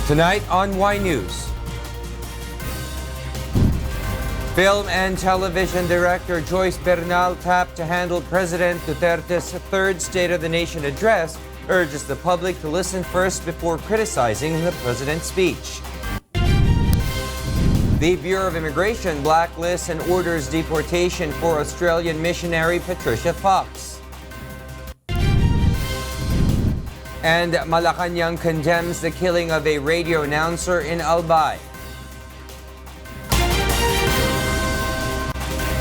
Tonight on Y News. Film and television director Joyce Bernal, tapped to handle President Duterte's third State of the Nation address, urges the public to listen first before criticizing the president's speech. The Bureau of Immigration blacklists and orders deportation for Australian missionary Patricia Fox. And Malacanang condemns the killing of a radio announcer in Albay.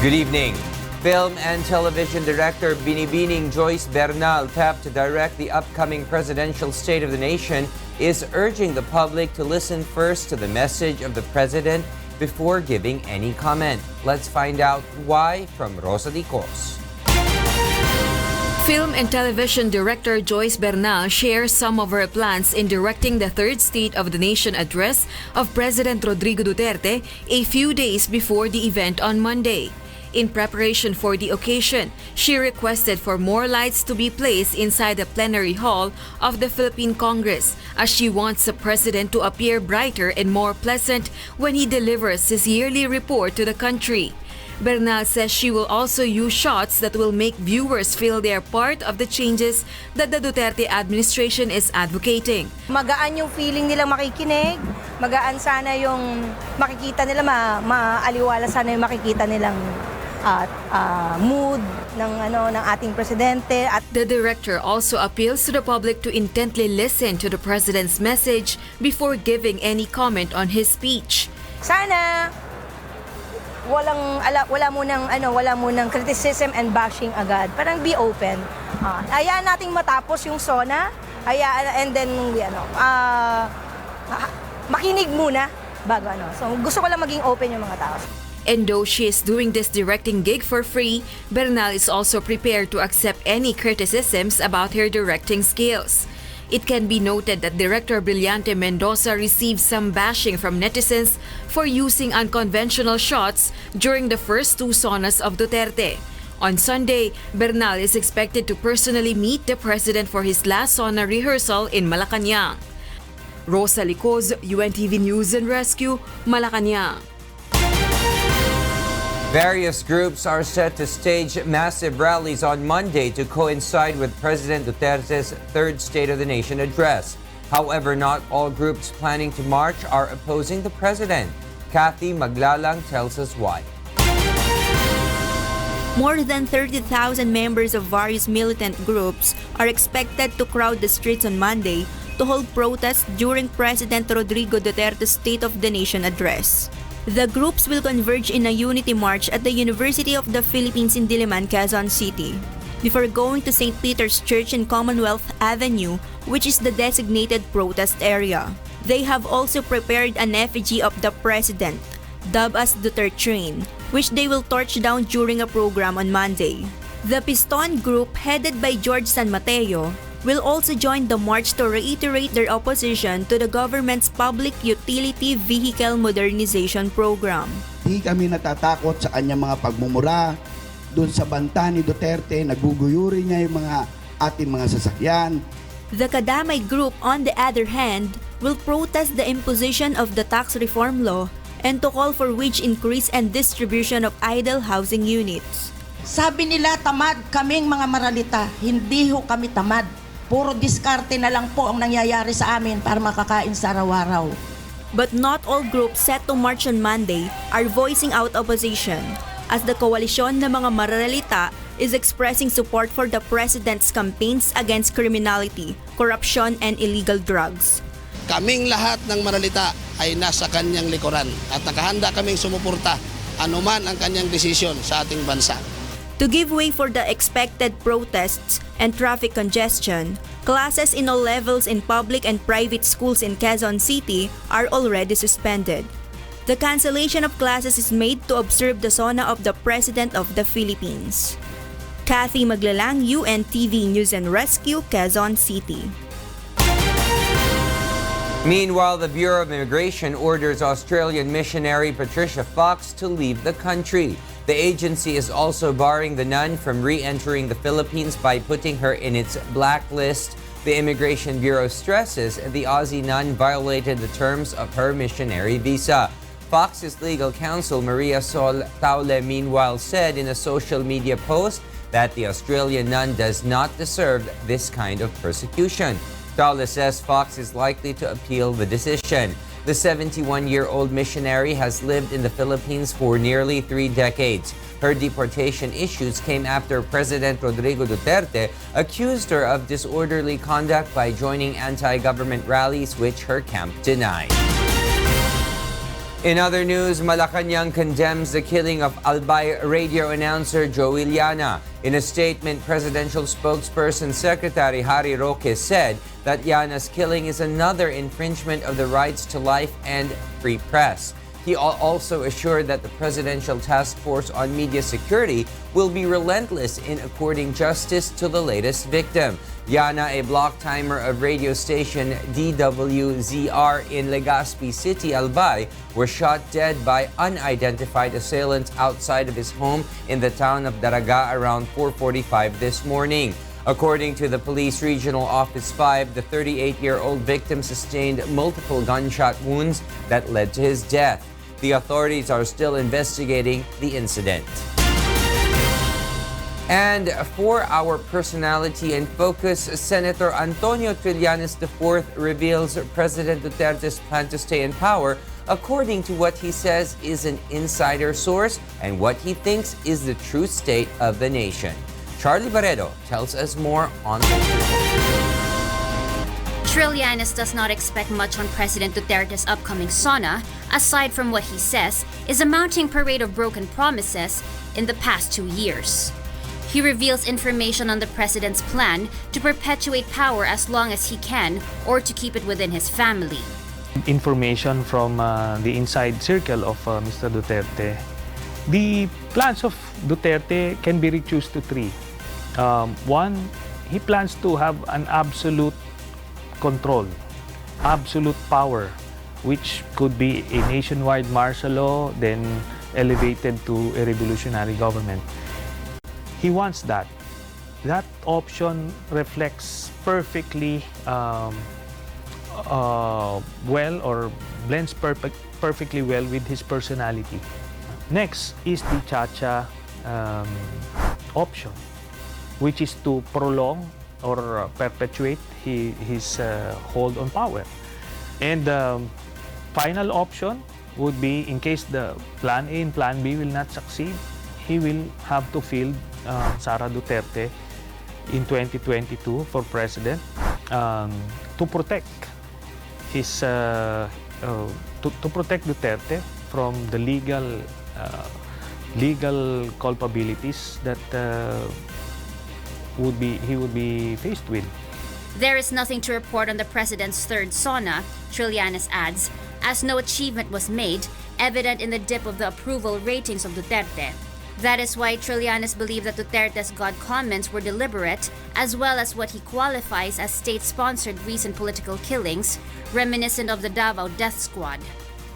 Good evening. Film and television director Binibining Joyce Bernal, tapped to direct the upcoming presidential State of the Nation, is urging the public to listen first to the message of the president before giving any comment. Let's find out why from Rosa Licos. Film and television director Joyce Bernal shares some of her plans in directing the third State of the Nation address of President Rodrigo Duterte a few days before the event on Monday. In preparation for the occasion, she requested for more lights to be placed inside the plenary hall of the Philippine Congress, as she wants the president to appear brighter and more pleasant when he delivers his yearly report to the country. Bernal says she will also use shots that will make viewers feel they are part of the changes that the Duterte administration is advocating. Magaan yung feeling nilang makikinig, magaan sana yung makikita nila, maaliwala sana yung makikita nilang mood ng ating presidente. The director also appeals to the public to intently listen to the president's message before giving any comment on his speech. Sana wala munang criticism and bashing agad. Parang be open. Hayaan nating matapos yung SONA. And then makinig muna bago . So gusto ko lang maging open yung mga tao. And though she is doing this directing gig for free, Bernal is also prepared to accept any criticisms about her directing skills. It can be noted that director Brillante Mendoza received some bashing from netizens for using unconventional shots during the first two SONAs of Duterte. On Sunday, Bernal is expected to personally meet the president for his last SONA rehearsal in Malacanang. Rosa Licos, UNTV News and Rescue, Malacanang. Various groups are set to stage massive rallies on Monday to coincide with President Duterte's third State of the Nation address. However, not all groups planning to march are opposing the president. Kathy Maglalang tells us why. More than 30,000 members of various militant groups are expected to crowd the streets on Monday to hold protests during President Rodrigo Duterte's State of the Nation address. The groups will converge in a unity march at the University of the Philippines in Diliman, Quezon City, before going to St. Peter's Church in Commonwealth Avenue, which is the designated protest area. They have also prepared an effigy of the president, dubbed as Duterte Train, which they will torch down during a program on Monday. The Piston Group, headed by George San Mateo, will also join the march to reiterate their opposition to the government's Public Utility Vehicle Modernization Program. Hindi kami natatakot sa kanyang mga pagmumura, dun sa banta ni Duterte, naguguyuri niya yung ating mga sasakyan. The Kadamay Group, on the other hand, will protest the imposition of the tax reform law and to call for wage increase and distribution of idle housing units. Sabi nila tamad kaming mga maralita, hindi ho kami tamad. Puro diskarte na lang po ang nangyayari sa amin para makakain sa araw-araw. But not all groups set to march on Monday are voicing out opposition, as the koalisyon ng mga mararalita is expressing support for the president's campaigns against criminality, corruption, and illegal drugs. Kaming lahat ng maralita ay nasa kanyang likuran at nakahanda kaming sumuporta anuman ang kanyang desisyon sa ating bansa. To give way for the expected protests and traffic congestion, classes in all levels in public and private schools in Quezon City are already suspended. The cancellation of classes is made to observe the SONA of the President of the Philippines. Kathy Maglalang, UNTV News and Rescue, Quezon City. Meanwhile, the Bureau of Immigration orders Australian missionary Patricia Fox to leave the country. The agency is also barring the nun from re-entering the Philippines by putting her in its blacklist The Immigration Bureau stresses the Aussie nun violated the terms of her missionary visa. Fox's legal counsel Maria Sol Taule meanwhile said in a social media post that the Australian nun does not deserve this kind of persecution. Taule says Fox is likely to appeal the decision. The 71-year-old missionary has lived in the Philippines for nearly 3 decades. Her deportation issues came after President Rodrigo Duterte accused her of disorderly conduct by joining anti-government rallies, which her camp denied. In other news, Malacanang condemns the killing of Albay radio announcer Joey Llana. In a statement, presidential spokesperson Secretary Harry Roque said that Llana's killing is another infringement of the rights to life and free press. He also assured that the Presidential Task Force on Media Security will be relentless in according justice to the latest victim. Llana, a block timer of radio station DWZR in Legazpi City, Albay, was shot dead by unidentified assailants outside of his home in the town of Daraga around 4:45 this morning. According to the Police Regional Office 5, the 38-year-old victim sustained multiple gunshot wounds that led to his death. The authorities are still investigating the incident. And for our personality and focus, Senator Antonio Trillanes IV reveals President Duterte's plan to stay in power according to what he says is an insider source and what he thinks is the true state of the nation. Charlie Barredo tells us more on this. Trillanes does not expect much on President Duterte's upcoming SONA, aside from what he says is a mounting parade of broken promises in the past 2 years. He reveals information on the president's plan to perpetuate power as long as he can or to keep it within his family. Information from the inside circle of Mr. Duterte. The plans of Duterte can be reduced to 3. One, he plans to have an absolute control, absolute power, which could be a nationwide martial law, then elevated to a revolutionary government. He wants that. That option reflects perfectly well, or blends perfectly well with his personality. Next is the Chacha option, which is to prolong or perpetuate his hold on power. And the final option would be, in case the Plan A and Plan B will not succeed, he will have to field Sara Duterte in 2022 for president to protect his to protect Duterte from the legal culpabilities that he would be faced with. There is nothing to report on the president's third SONA, Trillanes adds, as no achievement was made, evident in the dip of the approval ratings of Duterte. That is why Trillanes believed that Duterte's God comments were deliberate, as well as what he qualifies as state-sponsored recent political killings, reminiscent of the Davao death squad.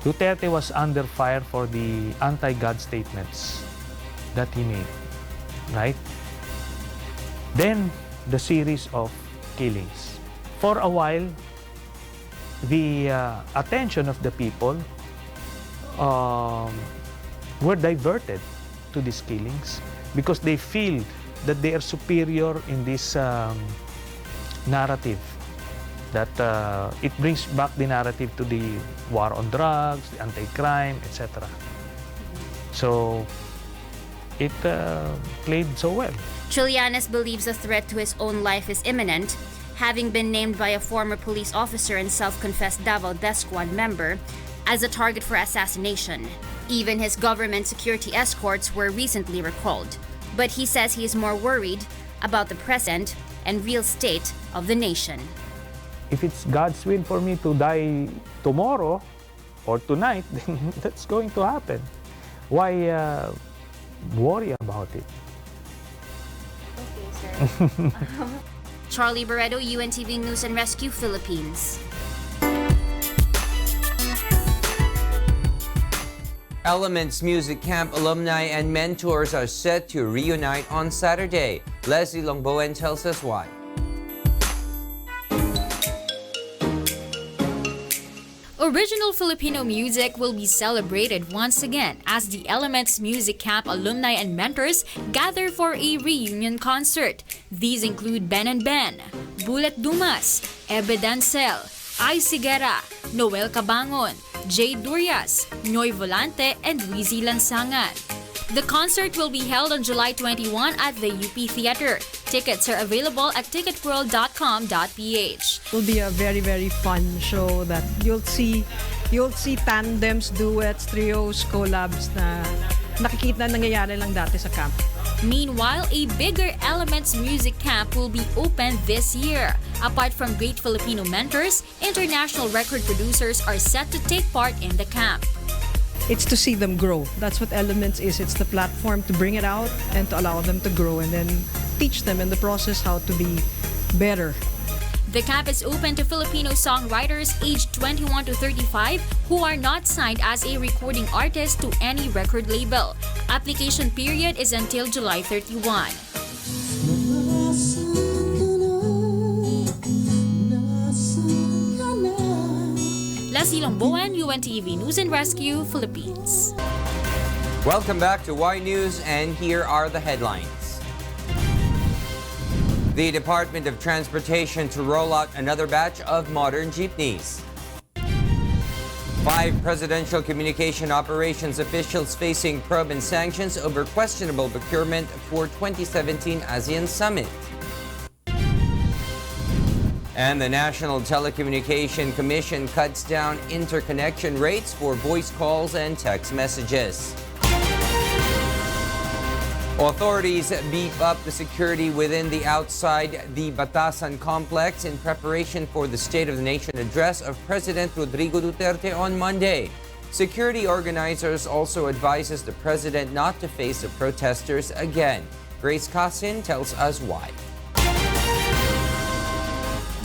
Duterte was under fire for the anti-God statements that he made, right? Then, the series of killings. For a while, the attention of the people were diverted to these killings because they feel that they are superior in this narrative, that it brings back the narrative to the war on drugs, the anti-crime, etc. So it played so well. Trillanes believes the threat to his own life is imminent, having been named by a former police officer and self-confessed Davao Death Squad member as a target for assassination. Even his government security escorts were recently recalled. But he says he is more worried about the present and real state of the nation. If it's God's will for me to die tomorrow or tonight, then that's going to happen. Why worry about it? Okay, sir. Charlie Barredo, UNTV News and Rescue, Philippines. Elements Music Camp alumni and mentors are set to reunite on Saturday. Leslie Longboen tells us why. Original Filipino music will be celebrated once again as the Elements Music Camp alumni and mentors gather for a reunion concert. These include Ben and Ben, Bullet Dumas, Ebe Dancel, Ay Sigera, Noel Cabangon, Jay Durias, Noy Volante, and Rizzy Lansangan. The concert will be held on July 21 at the UP Theater. Tickets are available at ticketworld.com.ph. It will be a very, very fun show that you'll see tandems, duets, trios, collabs na nakikita nangyayari lang dati sa camp. Meanwhile, a bigger Elements Music Camp will be open this year. Apart from great Filipino mentors, international record producers are set to take part in the camp. It's to see them grow. That's what Elements is. It's the platform to bring it out and to allow them to grow and then teach them in the process how to be better. The camp is open to Filipino songwriters aged 21 to 35 who are not signed as a recording artist to any record label. Application period is until July 31. Leslie Longboan, UNTV News and Rescue, Philippines. Welcome back to Y News, and here are the headlines. The Department of Transportation to roll out another batch of modern jeepneys. 5 presidential communication operations officials facing probe and sanctions over questionable procurement for 2017 ASEAN Summit. And the National Telecommunication Commission cuts down interconnection rates for voice calls and text messages. Authorities beef up the security within the outside the Batasan complex in preparation for the State of the Nation address of President Rodrigo Duterte on Monday. Security organizers also advises the president not to face the protesters again. Grace Casin tells us why.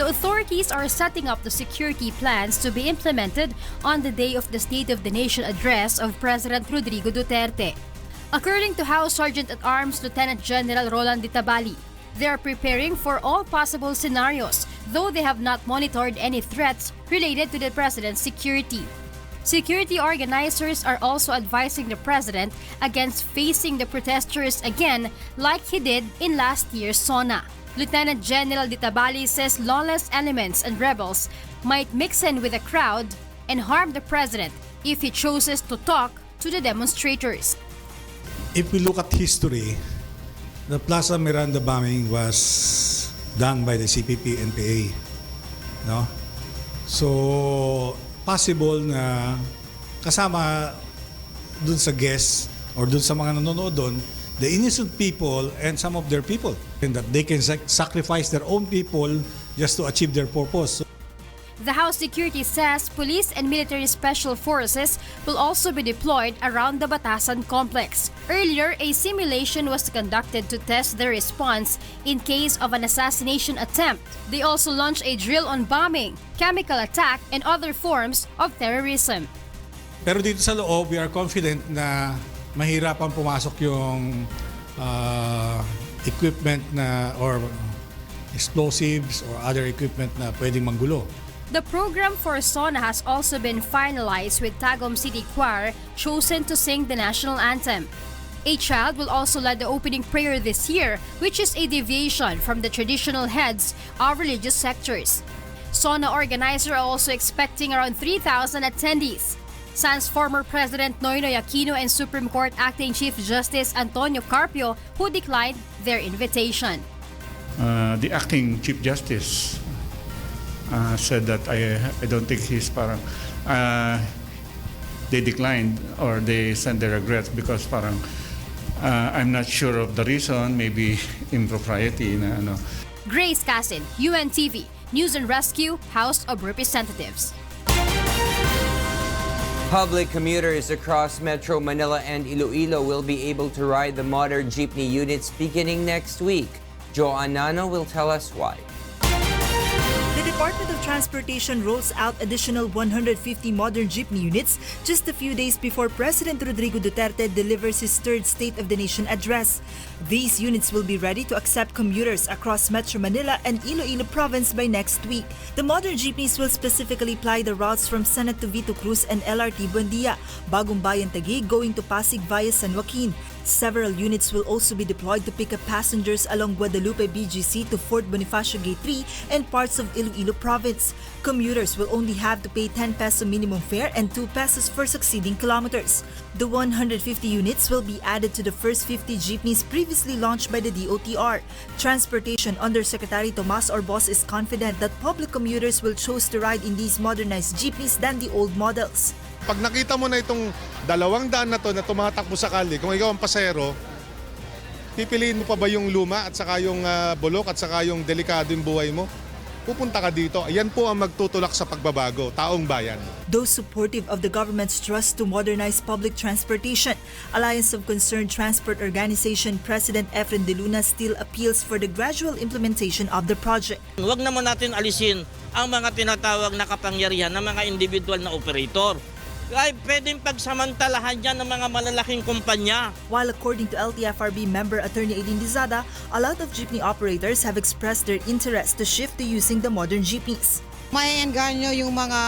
The authorities are setting up the security plans to be implemented on the day of the State of the Nation address of President Rodrigo Duterte. According to House Sergeant-at-Arms Lieutenant General Roland Ditabali, they are preparing for all possible scenarios, though they have not monitored any threats related to the president's security. Security organizers are also advising the president against facing the protesters again like he did in last year's SONA. Lieutenant General Ditabali says lawless elements and rebels might mix in with the crowd and harm the president if he chooses to talk to the demonstrators. If we look at history, the Plaza Miranda bombing was done by the CPP-NPA. No? So, possible na kasama dun sa guests or dun sa mga nanonood dun, the innocent people and some of their people, and that they can sacrifice their own people just to achieve their purpose. The House Security says police and military special forces will also be deployed around the Batasan complex. Earlier, a simulation was conducted to test their response in case of an assassination attempt. They also launched a drill on bombing, chemical attack, and other forms of terrorism. Pero dito sa loob, we are confident na mahirapan pumasok yung equipment na or explosives or other equipment na pwedeng manggulo. The program for SONA has also been finalized with Tagum City Choir chosen to sing the national anthem. A child will also lead the opening prayer this year, which is a deviation from the traditional heads of religious sectors. SONA organizers are also expecting around 3,000 attendees. SAN's former President Noynoy Aquino and Supreme Court Acting Chief Justice Antonio Carpio who declined their invitation. The Acting Chief Justice said that I don't think he's parang they declined or they sent their regrets because parang I'm not sure of the reason, maybe impropriety na ano. Grace Casin, UNTV News and Rescue, House of Representatives. Public commuters across Metro Manila and Iloilo will be able to ride the modern jeepney units beginning next week. Joanne Nano will tell us why. The Department of Transportation rolls out additional 150 modern jeepney units just a few days before President Rodrigo Duterte delivers his third State of the Nation address. These units will be ready to accept commuters across Metro Manila and Iloilo Province by next week. The modern jeepneys will specifically ply the routes from Senate to Vito Cruz and LRT Buendia, Bagong Bayan Taguig going to Pasig via San Joaquin. Several units will also be deployed to pick up passengers along Guadalupe BGC to Fort Bonifacio Gate 3 and parts of Iloilo Province. Commuters will only have to pay 10 peso minimum fare and 2 pesos for succeeding kilometers. The 150 units will be added to the first 50 jeepneys previously launched by the DOTR. Transportation Undersecretary Tomas Orbos is confident that public commuters will choose to ride in these modernized jeepneys than the old models. Pag nakita mo na itong 200 na to na tumatakbo sa kalye, kung ikaw ang pasahero, pipiliin mo pa ba yung luma at saka yung bulok at saka yung delikado yung buhay mo? Pupunta ka dito. Ayan po ang magtutulak sa pagbabago, taong bayan. Those supportive of the government's thrust to modernize public transportation, Alliance of Concerned Transport Organization President Efren De Luna still appeals for the gradual implementation of the project. Huwag naman natin alisin ang mga tinatawag na kapangyarihan ng mga individual na operator. Ay pwedeng pagsamantalahan yan ng mga malalaking kumpanya. While according to LTFRB member Attorney Aileen Lizada, a lot of jeepney operators have expressed their interest to shift to using the modern jeepneys. Maiengganyo yung mga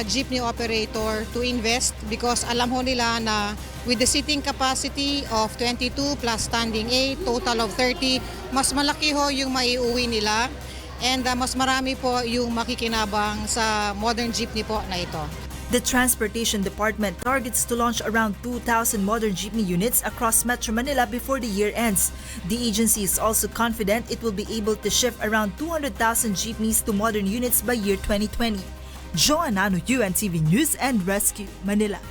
jeepney operator to invest because alam ho nila na with the seating capacity of 22 plus standing 8, total of 30, mas malaki ho yung maiuwi nila and mas marami po yung makikinabang sa modern jeepney po na ito. The Transportation Department targets to launch around 2,000 modern jeepney units across Metro Manila before the year ends. The agency is also confident it will be able to shift around 200,000 jeepneys to modern units by year 2020. Joanano, UNTV News and Rescue, Manila.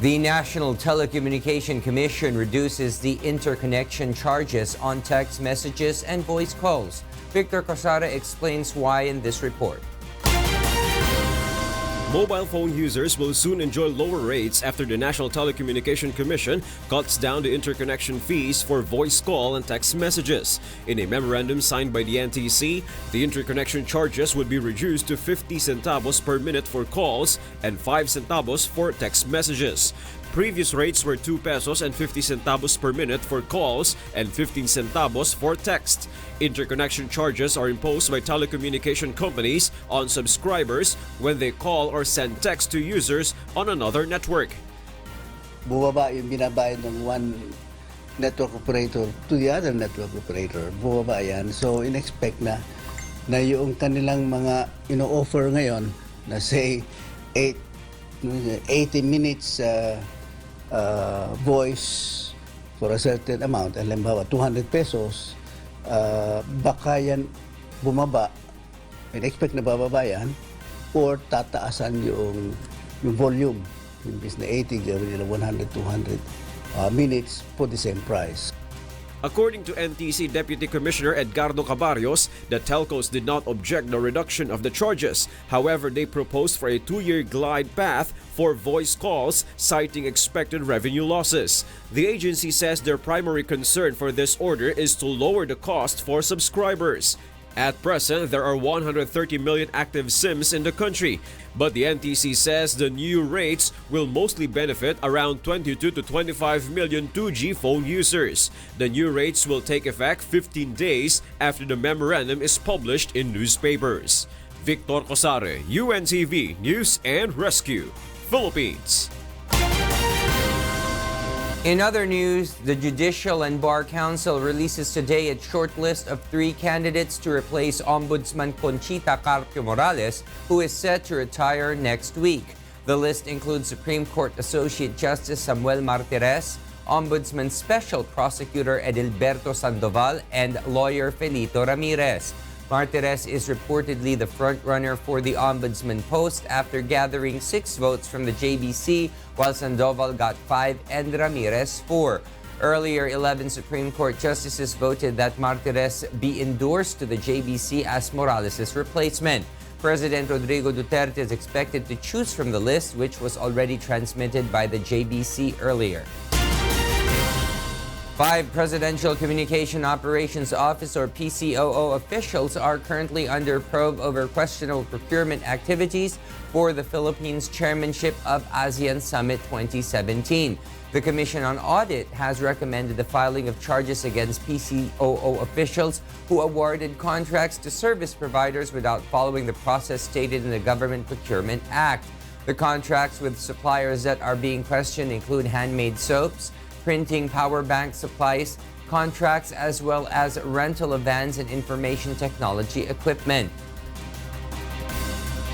The National Telecommunication Commission reduces the interconnection charges on text messages and voice calls. Victor Cosara explains why in this report. Mobile phone users will soon enjoy lower rates after the National Telecommunication Commission cuts down the interconnection fees for voice call and text messages. In a memorandum signed by the NTC, the interconnection charges would be reduced to 50 centavos per minute for calls and 5 centavos for text messages. Previous rates were 2 pesos and 50 centavos per minute for calls and 15 centavos for text. Interconnection charges are imposed by telecommunication companies on subscribers when they call or send text to users on another network. Bumaba yung binabayad ng one network operator to the other network operator. Bumaba yan. So in-expect na yung kanilang mga offer ngayon na say 80 minutes voice for a certain amount, halimbawa 200 pesos, baka yan bumaba, in-expect na bababa yan, or tataasan yung volume, imbis na 80, gawin nila 100, 200 minutes for the same price. According to NTC Deputy Commissioner Edgardo Cabarrios, the telcos did not object the reduction of the charges. However, they proposed for a 2-year glide path for voice calls, citing expected revenue losses. The agency says their primary concern for this order is to lower the cost for subscribers. At present, there are 130 million active SIMs in the country, but the NTC says the new rates will mostly benefit around 22 to 25 million 2G phone users. The new rates will take effect 15 days after the memorandum is published in newspapers. Victor Cosare, UNTV News and Rescue, Philippines. In other news, the Judicial and Bar Council releases today its short list of 3 candidates to replace Ombudsman Conchita Carpio Morales, who is set to retire next week. The list includes Supreme Court Associate Justice Samuel Martires, Ombudsman Special Prosecutor Edilberto Sandoval, and lawyer Felito Ramirez. Martires is reportedly the frontrunner for the ombudsman post after gathering 6 votes from the JBC, while Sandoval got 5 and Ramirez 4. Earlier, 11 Supreme Court justices voted that Martires be endorsed to the JBC as Morales' replacement. President Rodrigo Duterte is expected to choose from the list, which was already transmitted by the JBC earlier. 5 Presidential Communication Operations Office or PCOO officials are currently under probe over questionable procurement activities for the Philippines chairmanship of ASEAN Summit 2017. The Commission on Audit has recommended the filing of charges against PCOO officials who awarded contracts to service providers without following the process stated in the Government Procurement Act. The contracts with suppliers that are being questioned include handmade soaps, printing power bank supplies, contracts, as well as rental of vans and information technology equipment.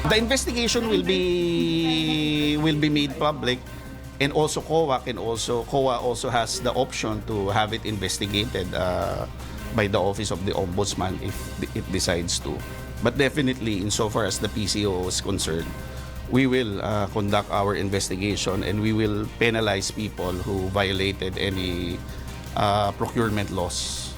The investigation will be made public, and also COA also has the option to have it investigated by the Office of the Ombudsman if it decides to. But definitely, insofar as the PCOO is concerned, we will conduct our investigation and we will penalize people who violated any procurement laws.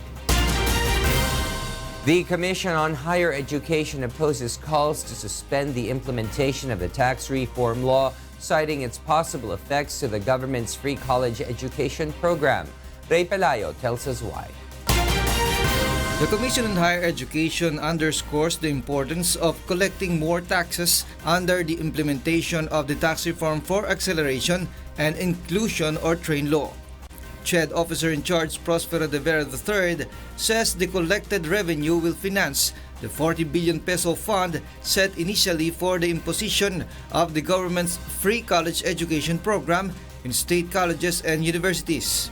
The Commission on Higher Education opposes calls to suspend the implementation of the tax reform law, citing its possible effects to the government's free college education program. Ray Pelayo tells us why. The Commission on Higher Education underscores the importance of collecting more taxes under the implementation of the Tax Reform for Acceleration and Inclusion or TRAIN law. CHED Officer in Charge Prospero de Vera III says the collected revenue will finance the 40 billion peso fund set initially for the imposition of the government's free college education program in state colleges and universities.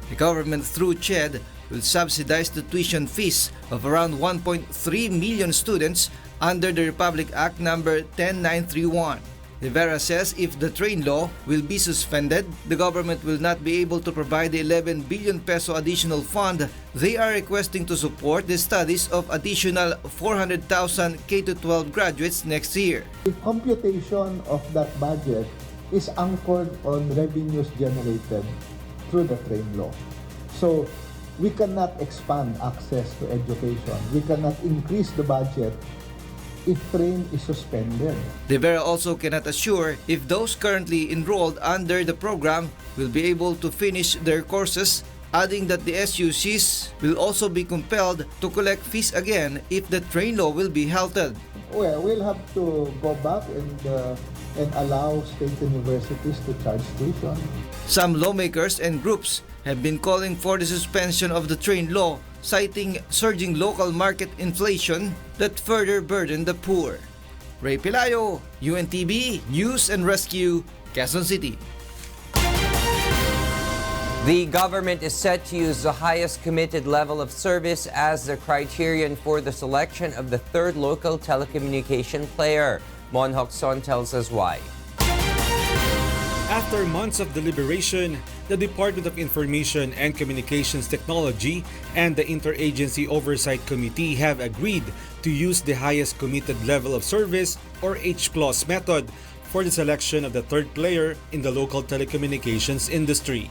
The government, through CHED, will subsidize the tuition fees of around 1.3 million students under the Republic Act No. 10931. Rivera says if the TRAIN law will be suspended, the government will not be able to provide the 11 billion peso additional fund they are requesting to support the studies of additional 400,000 K-12 graduates next year. The computation of that budget is anchored on revenues generated through the TRAIN law. So we cannot expand access to education. We cannot increase the budget if TRAIN is suspended. Rivera also cannot assure if those currently enrolled under the program will be able to finish their courses, adding that the SUCs will also be compelled to collect fees again if the TRAIN law will be halted. Well, we'll have to go back and allow state universities to charge tuition. Some lawmakers and groups have been calling for the suspension of the TRAIN law, citing surging local market inflation that further burden the poor. Ray Pelayo, UNTV News and Rescue, Quezon City. The government is set to use the highest committed level of service as the criterion for the selection of the third local telecommunication player. Mon Hokson tells us why. After months of deliberation, the Department of Information and Communications Technology and the Interagency Oversight Committee have agreed to use the highest committed level of service or HCLOS method for the selection of the third player in the local telecommunications industry.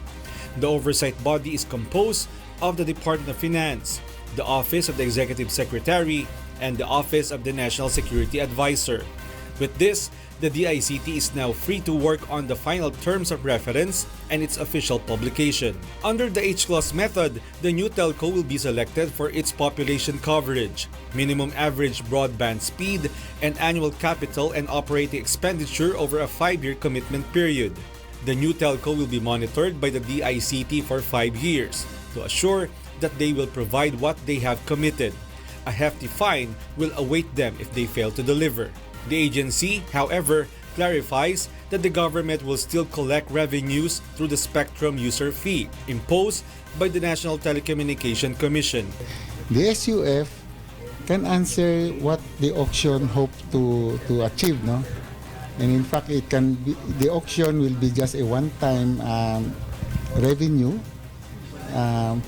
The oversight body is composed of the Department of Finance, the Office of the Executive Secretary, and the Office of the National Security Advisor. With this, the DICT is now free to work on the final terms of reference and its official publication. Under the HCLOS method, the new telco will be selected for its population coverage, minimum average broadband speed, and annual capital and operating expenditure over a 5-year commitment period. The new telco will be monitored by the DICT for 5 years to assure that they will provide what they have committed. A hefty fine will await them if they fail to deliver. The agency, however, clarifies that the government will still collect revenues through the spectrum user fee imposed by the National Telecommunication Commission. The SUF can answer what the auction hopes to achieve, no? And in fact, it can be, the auction will be just a one-time revenue.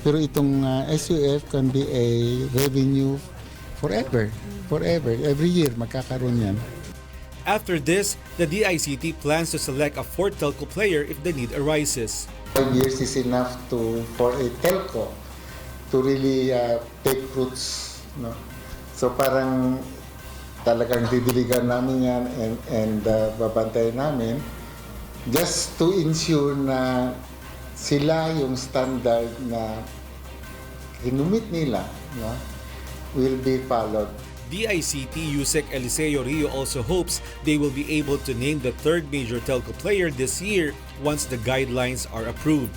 Pero itong SUF can be a revenue forever. Every year magkakaroon yan. After this, the DICT plans to select a fourth telco player if the need arises. 5 years is enough for a telco to really take fruits, no? So parang talagang didiligan namin yan and babantayan namin just to ensure na sila yung standard na hinumit nila, no, will be followed. DICT USEC Eliseo Rio also hopes they will be able to name the third major telco player this year once the guidelines are approved.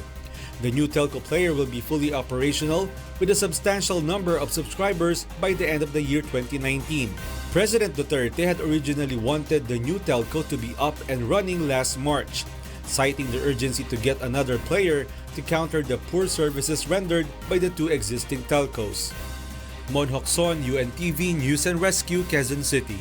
The new telco player will be fully operational with a substantial number of subscribers by the end of the year 2019. President Duterte had originally wanted the new telco to be up and running last March, citing the urgency to get another player to counter the poor services rendered by the two existing telcos. Mon Hokson, UNTV News and Rescue, Quezon City.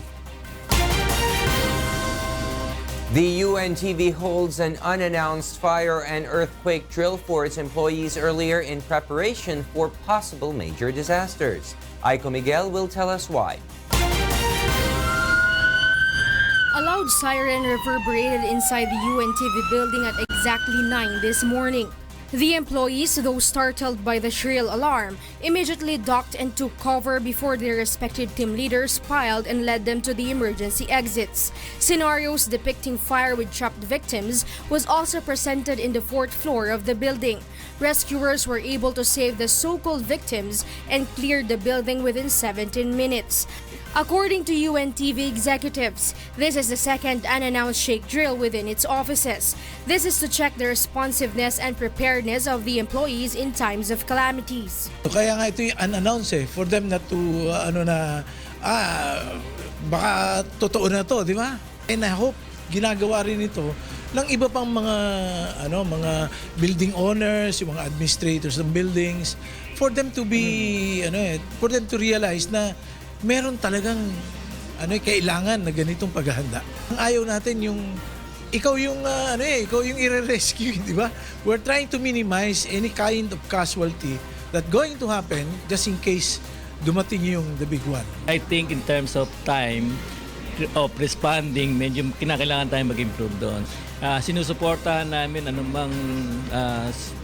The UNTV holds an unannounced fire and earthquake drill for its employees earlier in preparation for possible major disasters. Aiko Miguel will tell us why. A loud siren reverberated inside the UNTV building at exactly 9 this morning. The employees, though startled by the shrill alarm, immediately ducked and took cover before their respective team leaders piled and led them to the emergency exits. Scenarios depicting fire with trapped victims was also presented in the 4th floor of the building. Rescuers were able to save the so-called victims and cleared the building within 17 minutes. According to UNTV executives, this is the second unannounced shake drill within its offices. This is to check the responsiveness and preparedness of the employees in times of calamities. Kaya nga ito yung unannounced for them not to, baka totoo na to, di ba? And I hope ginagawa rin ito ng iba pang mga building owners, yung mga administrators ng buildings, for them to be, for them to realize na meron talagang kailangan na ganitong paghahanda. Ang ayaw natin yung ikaw yung i-rescue, di ba? We're trying to minimize any kind of casualty that going to happen just in case dumating yung the big one. I think in terms of time of responding, medyo kinakailangan tayong mag-improve doon. Sinusuportahan namin anumang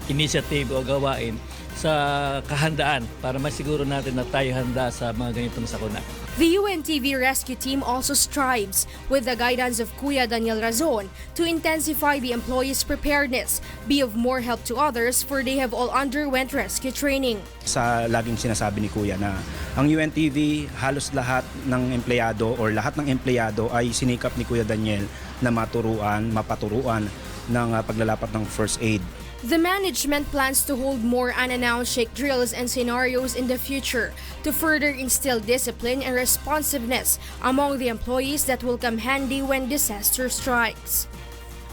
initiative o gawain sa kahandaan para masiguro natin na tayo handa sa mga ganitong sakuna. The UNTV rescue team also strives, with the guidance of Kuya Daniel Razon, to intensify the employees' preparedness, be of more help to others, for they have all underwent rescue training. Sa laging sinasabi ni Kuya na ang UNTV, halos lahat ng empleyado or lahat ng empleyado ay sinikap ni Kuya Daniel na mapaturuan ng paglalapat ng first aid. The management plans to hold more unannounced shake drills and scenarios in the future to further instill discipline and responsiveness among the employees that will come handy when disaster strikes.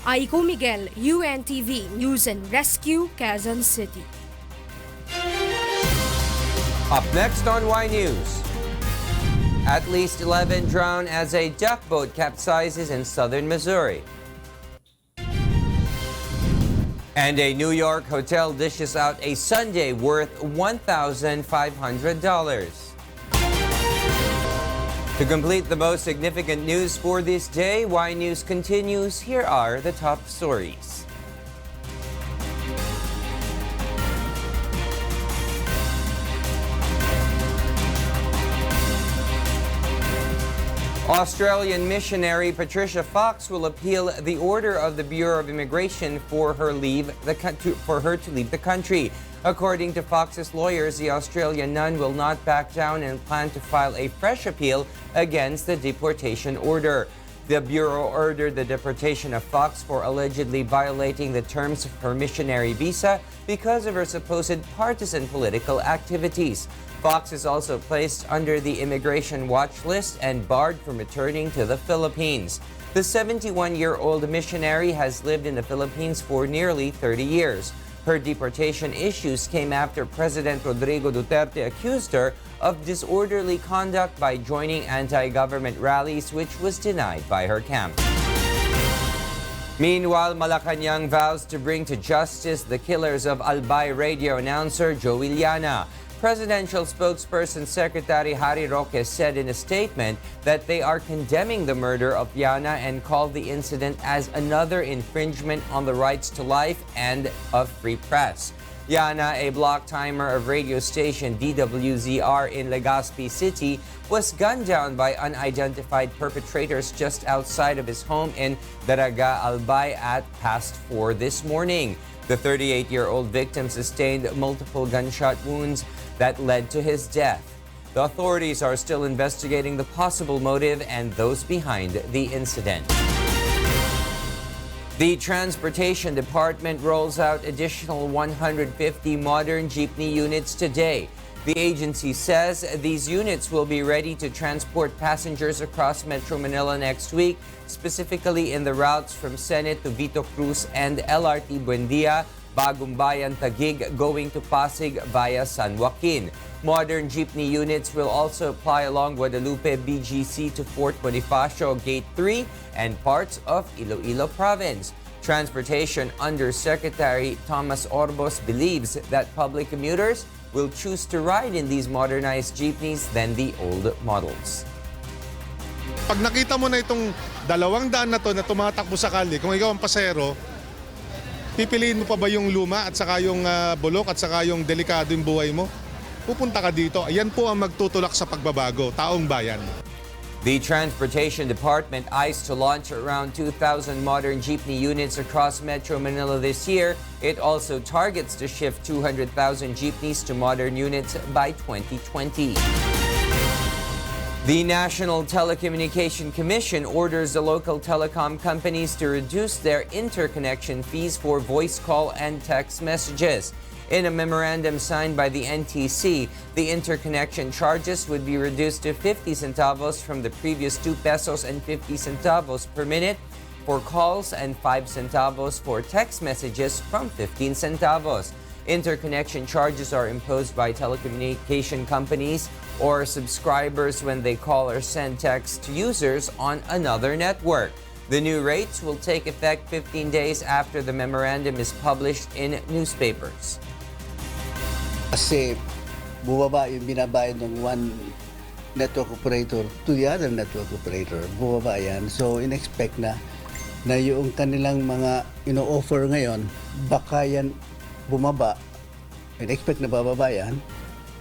Aiko Miguel, UNTV News and Rescue, Quezon City. Up next on Y News. At least 11 drown as a duck boat capsizes in southern Missouri. And a New York hotel dishes out a sundae worth $1,500. To complete the most significant news for this day, Y News continues. Here are the top stories. Australian missionary Patricia Fox will appeal the order of the Bureau of Immigration for her to leave the country. According to Fox's lawyers, the Australian nun will not back down and plan to file a fresh appeal against the deportation order. The Bureau ordered the deportation of Fox for allegedly violating the terms of her missionary visa because of her supposed partisan political activities. Fox is also placed under the immigration watch list and barred from returning to the Philippines. The 71-year-old missionary has lived in the Philippines for nearly 30 years. Her deportation issues came after President Rodrigo Duterte accused her of disorderly conduct by joining anti-government rallies, which was denied by her camp. Meanwhile, Malacanang vows to bring to justice the killers of Albay radio announcer Joey Llana. Presidential spokesperson Secretary Harry Roque said in a statement that they are condemning the murder of Llana and called the incident as another infringement on the rights to life and of free press. Yana, a block timer of radio station DWZR in Legazpi City, was gunned down by unidentified perpetrators just outside of his home in Daraga Albay at past 4 this morning. The 38-year-old victim sustained multiple gunshot wounds that led to his death. The authorities are still investigating the possible motive and those behind the incident. The Transportation Department rolls out additional 150 modern jeepney units today. The agency says these units will be ready to transport passengers across Metro Manila next week, specifically in the routes from Senate to Vito Cruz and LRT Buendia, Bagumbayan Taguig going to Pasig via San Joaquin. Modern jeepney units will also apply along Guadalupe BGC to Fort Bonifacio Gate 3 and parts of Iloilo Province. Transportation Undersecretary Thomas Orbos believes that public commuters will choose to ride in these modernized jeepneys than the old models. Pag nakita mo na itong 200 na to na tumatakbo sa kalye, kung ikaw ang pasahero, pipiliin mo pa ba yung luma at saka yung bulok at saka yung delikado yung buhay mo? Pupunta ka dito. Ayan po ang magtutulak sa pagbabago, taong bayan. The Transportation Department eyes to launch around 2,000 modern jeepney units across Metro Manila this year. It also targets to shift 200,000 jeepneys to modern units by 2020. The National Telecommunication Commission orders the local telecom companies to reduce their interconnection fees for voice call and text messages. In a memorandum signed by the NTC, the interconnection charges would be reduced to 50 centavos from the previous 2 pesos and 50 centavos per minute for calls and 5 centavos for text messages from 15 centavos. Interconnection charges are imposed by telecommunication companies or subscribers when they call or send text to users on another network. The new rates will take effect 15 days after the memorandum is published in newspapers. Kasi bumaba yung binabayad ng one network operator to the other network operator. Bumaba yan. So in-expect na yung kanilang mga ino-offer ngayon, baka yan bumaba. In-expect na bababa yan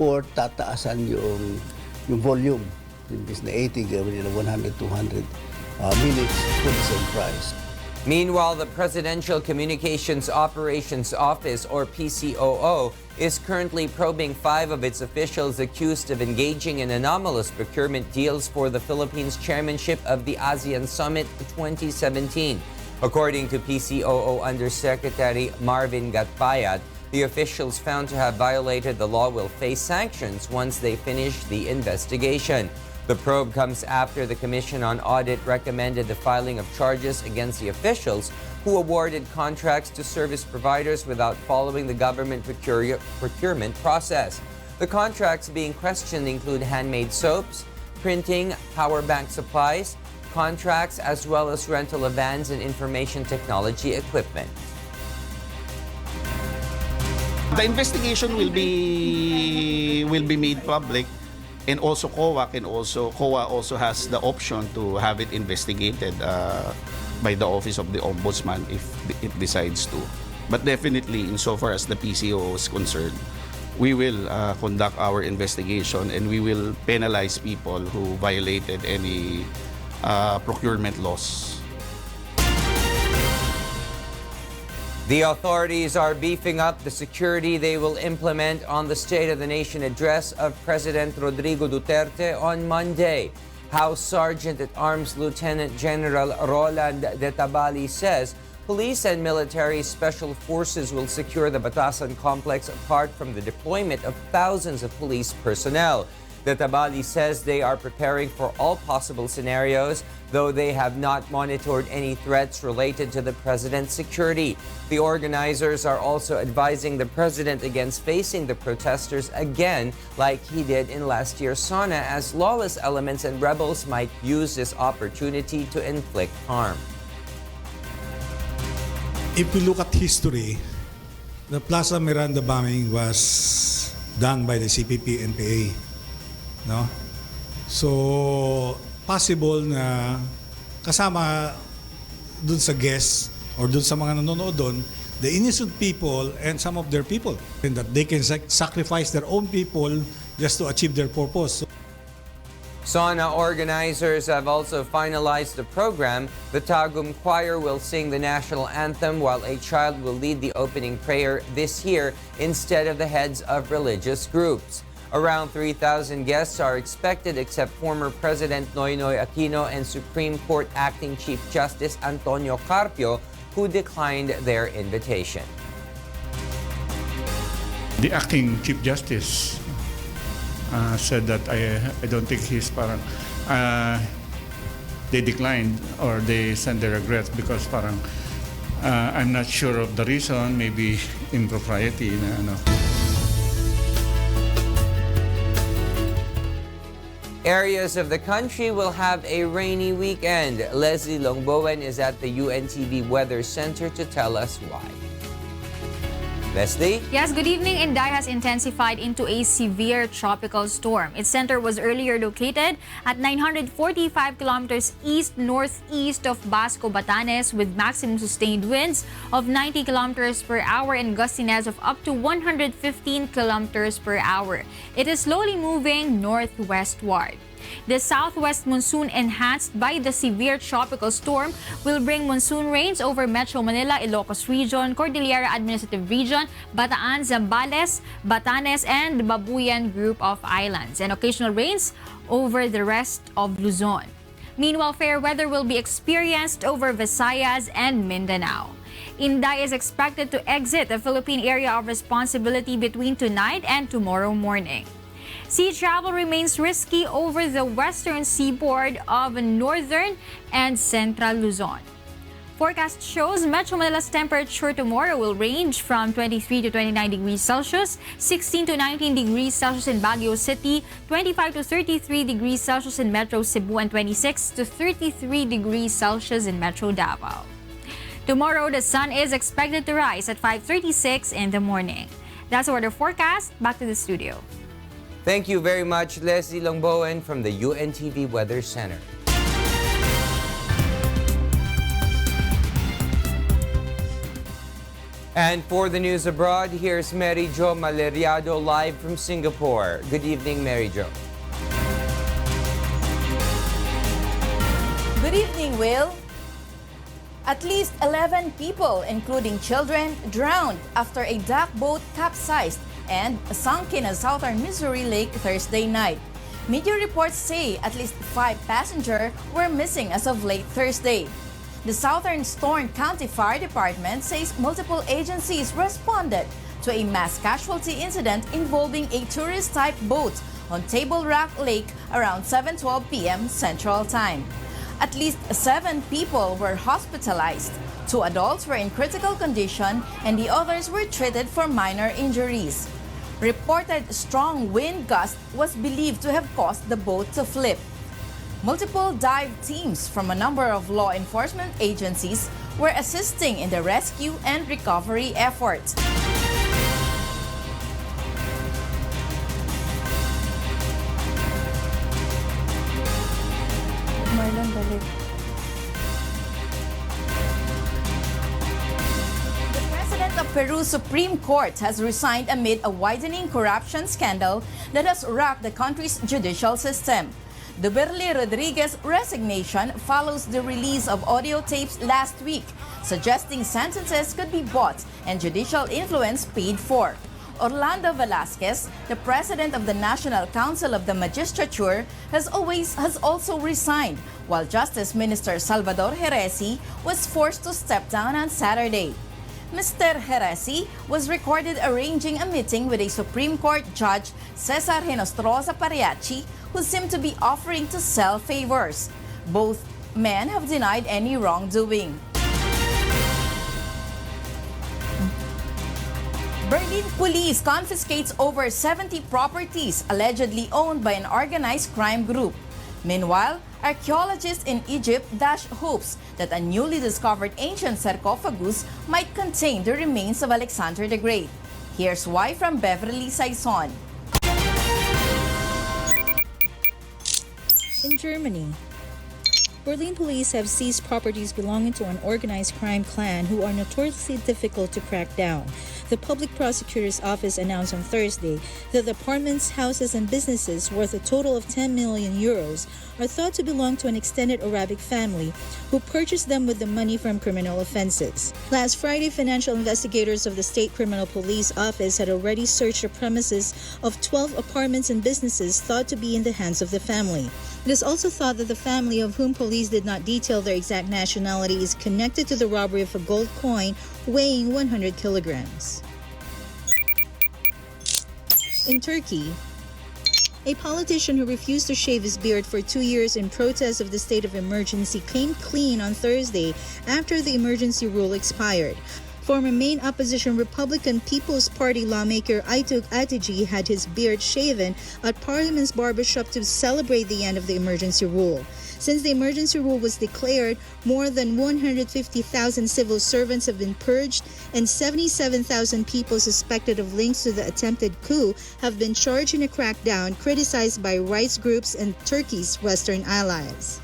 or tataasan yung volume. Imbis na 80, gawin nila 100, 200 minutes for the same price. Meanwhile, the Presidential Communications Operations Office, or PCOO, is currently probing 5 of its officials accused of engaging in anomalous procurement deals for the Philippines' chairmanship of the ASEAN Summit 2017. According to PCOO Undersecretary Marvin Gatpayat, the officials found to have violated the law will face sanctions once they finish the investigation. The probe comes after the Commission on Audit recommended the filing of charges against the officials who awarded contracts to service providers without following the government procurement process. The contracts being questioned include handmade soaps, printing, power bank supplies, contracts, as well as rental of vans and information technology equipment. The investigation will be made public. And also COA also has the option to have it investigated by the Office of the Ombudsman if it decides to. But definitely, insofar as the PCOO is concerned, we will conduct our investigation and we will penalize people who violated any procurement laws. The authorities are beefing up the security they will implement on the State of the Nation address of President Rodrigo Duterte on Monday. House Sergeant-at-Arms Lieutenant General Roland de Tabali says police and military special forces will secure the Batasan complex apart from the deployment of thousands of police personnel. De Tabali says they are preparing for all possible scenarios, though they have not monitored any threats related to the president's security. The organizers are also advising the president against facing the protesters again, like he did in last year's SONA, as lawless elements and rebels might use this opportunity to inflict harm. If we look at history, the Plaza Miranda bombing was done by the CPP-NPA. No? So, possible na kasama dun sa guests or dun sa mga nanonood doon, the innocent people and some of their people, and that they can sacrifice their own people just to achieve their purpose. SONA organizers have also finalized the program. The Tagum Choir will sing the national anthem while a child will lead the opening prayer this year instead of the heads of religious groups. Around 3,000 guests are expected except former President Noynoy Aquino and Supreme Court Acting Chief Justice Antonio Carpio, who declined their invitation. The acting Chief Justice said that I don't think he's parang they declined or they sent their regrets because parang I'm not sure of the reason, maybe impropriety na ano. Areas of the country will have a rainy weekend. Leslie Longbowen is at the UNTV Weather Center to tell us why. Leslie? Yes, good evening. Inday has intensified into a severe tropical storm. Its center was earlier located at 945 kilometers east-northeast of Basco, Batanes, with maximum sustained winds of 90 kilometers per hour and gustiness of up to 115 kilometers per hour. It is slowly moving northwestward. The southwest monsoon, enhanced by the severe tropical storm, will bring monsoon rains over Metro Manila, Ilocos Region, Cordillera Administrative Region, Bataan, Zambales, Batanes, and Babuyan Group of Islands, and occasional rains over the rest of Luzon. Meanwhile, fair weather will be experienced over Visayas and Mindanao. Inday is expected to exit the Philippine area of responsibility between tonight and tomorrow morning. Sea travel remains risky over the western seaboard of northern and central Luzon. Forecast shows Metro Manila's temperature tomorrow will range from 23 to 29 degrees Celsius, 16 to 19 degrees Celsius in Baguio City, 25 to 33 degrees Celsius in Metro Cebu, and 26 to 33 degrees Celsius in Metro Davao. Tomorrow, the sun is expected to rise at 5:36 in the morning. That's our weather forecast. Back to the studio. Thank you very much, Leslie Longbowen from the UNTV Weather Center. And for the news abroad, here's Mary Jo Maleriado live from Singapore. Good evening, Mary Jo. Good evening, Will. At least 11 people, including children, drowned after a dock boat capsized and sunk in a southern Missouri lake Thursday night. Media reports say at least 5 passengers were missing as of late Thursday. The Southern Storm County Fire Department says multiple agencies responded to a mass casualty incident involving a tourist-type boat on Table Rock Lake around 7:12 p.m. Central Time. At least 7 people were hospitalized. 2 adults were in critical condition and the others were treated for minor injuries. Reported strong wind gust was believed to have caused the boat to flip. Multiple dive teams from a number of law enforcement agencies were assisting in the rescue and recovery efforts. Marlon, balik. The Peru Supreme Court has resigned amid a widening corruption scandal that has rocked the country's judicial system. Duberly Rodriguez's resignation follows the release of audio tapes last week, suggesting sentences could be bought and judicial influence paid for. Orlando Velasquez, the president of the National Council of the Magistrature, has also resigned, while Justice Minister Salvador Heresi was forced to step down on Saturday. Mr. Heresi was recorded arranging a meeting with a Supreme Court Judge Cesar Hinostroza Pariachi, who seemed to be offering to sell favors. Both men have denied any wrongdoing. Berlin police confiscates over 70 properties allegedly owned by an organized crime group. Meanwhile, archaeologists in Egypt dash hopes that a newly discovered ancient sarcophagus might contain the remains of Alexander the Great. Here's why from Beverly, Saison. In Germany, Berlin police have seized properties belonging to an organized crime clan who are notoriously difficult to crack down. The public prosecutor's office announced on Thursday that the apartments, houses, and businesses worth a total of 10 million euros are thought to belong to an extended Arabic family who purchased them with the money from criminal offenses. Last Friday, financial investigators of the State Criminal Police Office had already searched the premises of 12 apartments and businesses thought to be in the hands of the family. It is also thought that the family, of whom police did not detail their exact nationality, is connected to the robbery of a gold coin weighing 100 kilograms. In Turkey, a politician who refused to shave his beard for 2 years in protest of the state of emergency came clean on Thursday after the emergency rule expired. Former main opposition Republican People's Party lawmaker Aytuk Atici had his beard shaven at Parliament's barbershop to celebrate the end of the emergency rule. Since the emergency rule was declared, more than 150,000 civil servants have been purged and 77,000 people suspected of links to the attempted coup have been charged in a crackdown criticized by rights groups and Turkey's Western allies.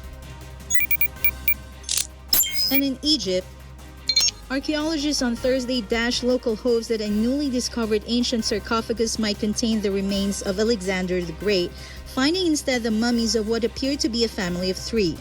And in Egypt, archaeologists on Thursday dashed local hopes that a newly discovered ancient sarcophagus might contain the remains of Alexander the Great, finding instead the mummies of what appeared to be a family of 3.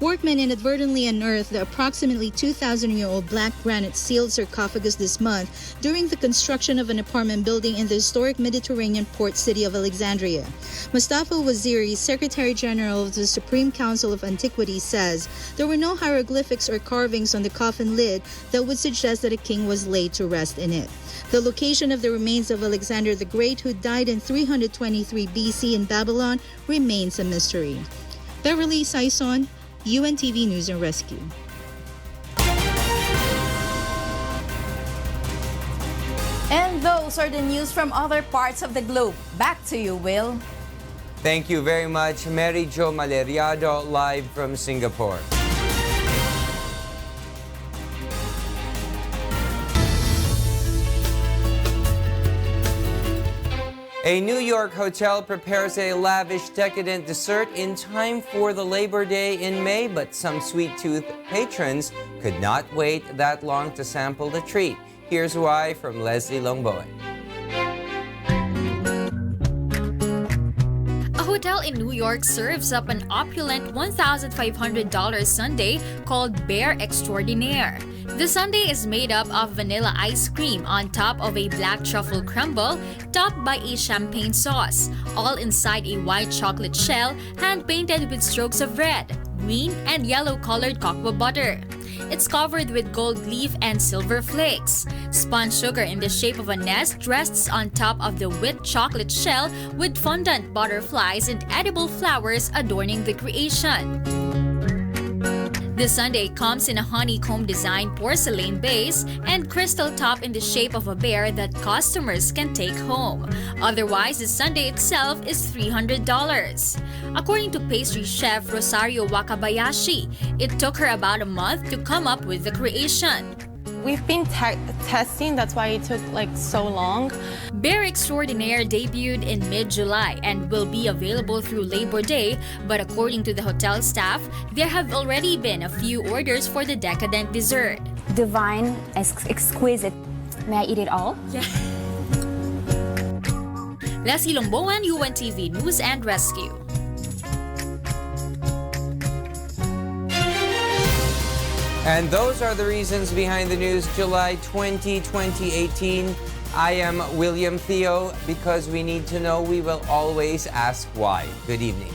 Workmen inadvertently unearthed the approximately 2,000-year-old black granite sealed sarcophagus this month during the construction of an apartment building in the historic Mediterranean port city of Alexandria. Mustafa Waziri, Secretary General of the Supreme Council of Antiquities, says there were no hieroglyphics or carvings on the coffin lid that would suggest that a king was laid to rest in it. The location of the remains of Alexander the Great, who died in 323 BC in Babylon, remains a mystery. Beverly Saison, UNTV News and Rescue. And those are the news from other parts of the globe. Back to you, Will. Thank you very much, Mary Jo Maleriado, live from Singapore. A New York hotel prepares a lavish, decadent dessert in time for the Labor Day in May, but some sweet-toothed patrons could not wait that long to sample the treat. Here's why from Leslie Longboy. A hotel in New York serves up an opulent $1,500 sundae called Bear Extraordinaire. The sundae is made up of vanilla ice cream on top of a black truffle crumble topped by a champagne sauce, all inside a white chocolate shell hand-painted with strokes of red, green, and yellow-colored cocoa butter. It's covered with gold leaf and silver flakes. Spun sugar in the shape of a nest rests on top of the whipped chocolate shell with fondant butterflies and edible flowers adorning the creation. The sundae comes in a honeycomb design porcelain base and crystal top in the shape of a bear that customers can take home. Otherwise, the sundae itself is $300. According to pastry chef Rosario Wakabayashi, it took her about a month to come up with the creation. We've been testing, that's why it took so long. Bear Extraordinaire debuted in mid-July and will be available through Labor Day, but according to the hotel staff, there have already been a few orders for the decadent dessert. Divine, exquisite. May I eat it all? Yeah. Leslie Longboan, UNTV News and Rescue. And those are the reasons behind the news, July 20, 2018. I am William Thio. Because we need to know, we will always ask why. Good evening.